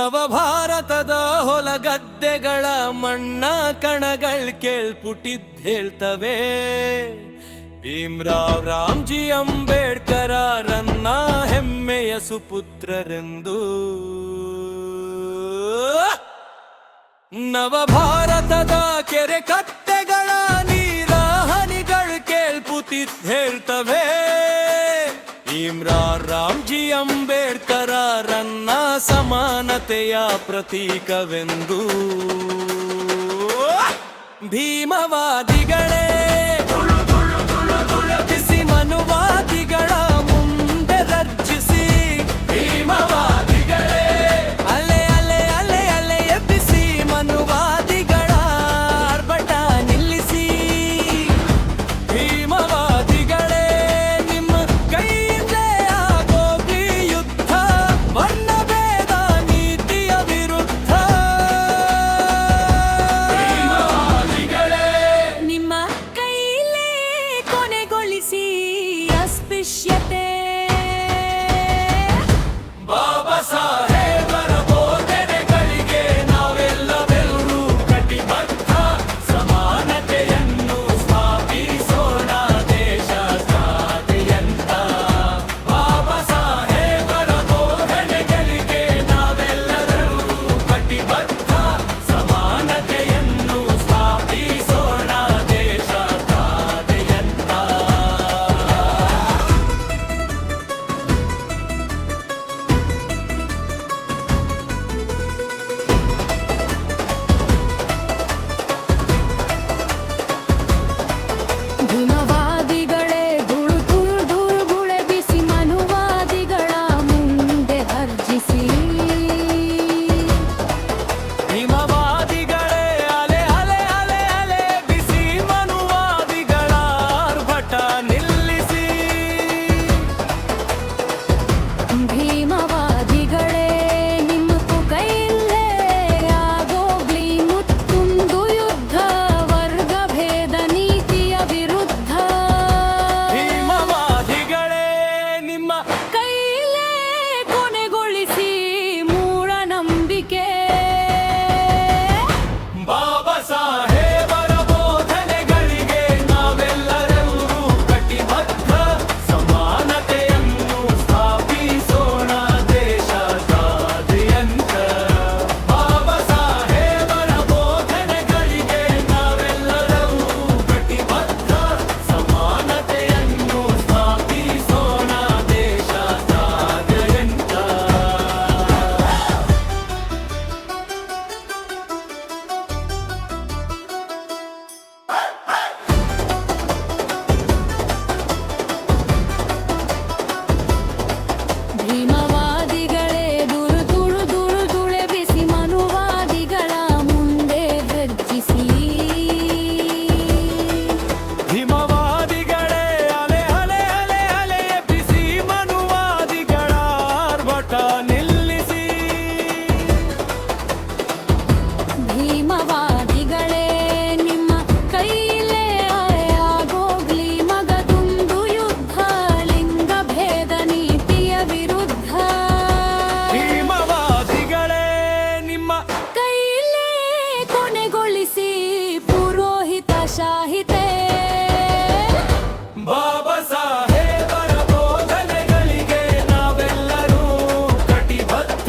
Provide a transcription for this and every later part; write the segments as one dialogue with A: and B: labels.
A: ನವ ಭಾರತದ ಹೊಲಗದ್ದೆಗಳ ಮಣ್ಣ ಕಣಗಳ್ ಕೇಳ್ಪುಟ್ಟಿದ್ ಹೇಳ್ತವೆ. ಭೀಮ್ರಾವ್ ರಾಮ್ಜಿ ಅಂಬೇಡ್ಕರರನ್ನ ಹೆಮ್ಮೆಯ ಸುಪುತ್ರರೆಂದು. ನವ ಭಾರತದ ಕೆರೆ ಕಟ್ಟೆಗಳ ನೀರ ಹನಿಗಳು ಕೇಳ್ಪುತ್ತಿದ್ ಹೇಳ್ತವೆ. ಭೀಮ್ರಾವ್ ರಾಮ್ಜಿ ಅಂಬೇಡ್ಕರರನ್ನ ಸಮಾನತೆಯ ಪ್ರತೀಕವೆಂದು. ಭೀಮವಾದಿಗಳೇ ಬಿಸಿ ಮನುವಾದಿಗಳ ಮುಂದೆ ರಚಿಸಿ. ಭೀಮವಾದಿಗಳೇ ಅಲೆ ಅಲೆ ಅಲೆ ಅಲೆ ಎಬ್ಬಿಸಿ ಮನುವಾದಿಗಳ ಆರ್ಭಟ ನಿಲ್ಲಿಸಿ. ಭೀಮವಾದಿಗಳೇ ನಿಮ್ಮ ಕೈಯಿಂದಲೇ ಆಗೋಗ್ಲಿ ಯುದ್ಧ ವರ್ಣಭೇದ ನೀತಿಯ ವಿರುದ್ಧ. ಭೀಮವಾದಿಗಳೇ
B: ನಿಮ್ಮ ಕೈಲೇ ಕೊನೆಗೊಳಿಸಿ ಅಸ್ಪೃಶ್ಯತೆ.
A: ಬಾಬಾ ಸಾಹೇಬರ ಬೋಧನೆಗಳಿಗೆ ನಾವೆಲ್ಲವೆಲ್ಲರೂ ಕಟಿಬದ್ಧ. ಸಮಾನತೆಯನ್ನು ಸ್ಥಾಪಿಸೋಣ ದೇಶದಾದ್ಯಂತ. ಬಾಬಾ ಸಾಹೇಬರ ಬೋಧನೆಗಳಿಗೆ ನಾವೆಲ್ಲರೂ ಕಟಿಬದ್ಧ. ಸಮಾನತೆಯನ್ನು ಸ್ಥಾಪಿಸೋಣ ದೇಶದಾದ್ಯಂತ.
B: ಭೀಮವಾದಿಗಳೇ ಧೂಳು ಧೂಳು ಧೂಳು ಗುಳೆ ಬಿಸಿ ಮನುವಾದಿಗಳ ಮುಂದೆ ಅರ್ಜಿಸಿ.
A: ಭೀಮವಾದಿಗಳೇ ಅಲೆ ಅಲೆ ಅಲೆ ಅಲೆ ಬಿಸಿ ಮನುವಾದಿಗಳ ಆರ್ಭಟ ನಿಲ್ಲಿಸಿ.
B: ಭೀಮವಾದಿಗಳೇ ನಿಮ್ಮ ಕೈಯಲ್ಲೇ ಆಗೋಗ್ಲಿ ಮುತ್ತುಂದು ಯುದ್ಧ ವರ್ಗ ಭೇದ ನೀತಿಯ ವಿರುದ್ಧ.
A: ಭೀಮವಾದಿಗಳೇ ನಿಮ್ಮ
B: ಕೈಲೇ ಕೊನೆಗೊಳಿಸಿ ಮೂಢನಂಬಿಕೆ.
A: ಬಾಬಾ ಸಾಹೇಬರ ಬೋಧನೆಗಳಿಗೆ ನಾವೆಲ್ಲರೂ ಕಟಿಬದ್ಧ. ಸಮಾನತೆಯನ್ನು ಸ್ಥಾಪಿಸೋಣ ದೇಶದಾದ್ಯಂತ. ಬಾಬಾ ಸಾಹೇಬರ ಬೋಧನೆಗಳಿಗೆ ನಾವೆಲ್ಲರೂ ಕಟಿಬದ್ಧ. ಸಮಾನತೆಯನ್ನು ಸ್ಥಾಪಿಸೋಣ ದೇಶದಾದ್ಯಂತ.
B: ಭೀಮವಾದಿಗಳೇ ಧೂಳು ಧೂಳು ಧೂಳು ಧೂಳೆ ಬಿಸಿ ಮನುವಾದಿಗಳ ಮುಂದೆ ಗರ್ಜಿಸಿ.
A: ಭೀಮವಾದಿಗಳೇ ಅಲೆ ಅಲೆ ಅಲೆ ಅಲೆ ಬಿಸಿ ಮನುವಾದಿಗಳ ಆರ್ಭಟ ನಿಲ್ಲಿಸಿ.
B: ಭೀಮವಾದಿಗಳೇ ನಿಮ್ಮ ಕೈಲೇ ಆಗೋಗ್ಲಿ ಮಗದೊಂದು ಯುದ್ಧ ಲಿಂಗ ಭೇದ ನೀತಿಯ ವಿರುದ್ಧ.
A: ಭೀಮವಾದಿಗಳೇ ನಿಮ್ಮ
B: ಕೈಲೇ ಕೊನೆಗೊಳಿಸಿ ಪುರೋಹಿತ ಶಾಹಿತೆ.
A: ಬಾಬಾ ಸಾಹೇಬರ ಬೋಧನೆಗಳಿಗೆ ನಾವೆಲ್ಲರೂ ಕಟಿಬದ್ಧ.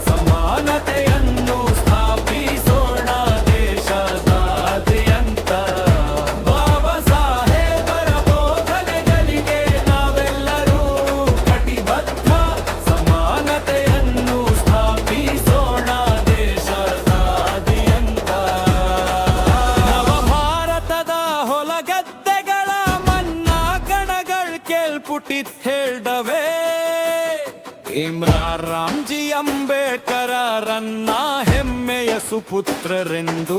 A: ಸಮಾನತೆಯನ್ನು ಸ್ಥಾಪಿಸೋಣ ದೇಶದಾದ್ಯಂತ. ಬಾಬಾ ಸಾಹೇಬರ ಬೋಧನೆಗಳಿಗೆ ನಾವೆಲ್ಲರೂ ಕಟಿಬದ್ಧ. ಸಮಾನತೆಯನ್ನು ಸ್ಥಾಪಿಸೋಣ ದೇಶದಾದ್ಯಂತ. ನವ ಭಾರತದ ಹೊಲಗದ್ದೆಗಳ ಮಣ್ಣ ಕಣಗಳ್ ಕೇಳ್ಪುಟ್ಟಿದ್ ಹೇಳ್ದವೆ. ಭೀಮ್ರಾವ್ ರಾಮ್ಜಿ ಅಂಬೇಡ್ಕರರನ್ನ ಹೆಮ್ಮೆಯ ಸುಪುತ್ರರೆಂದು.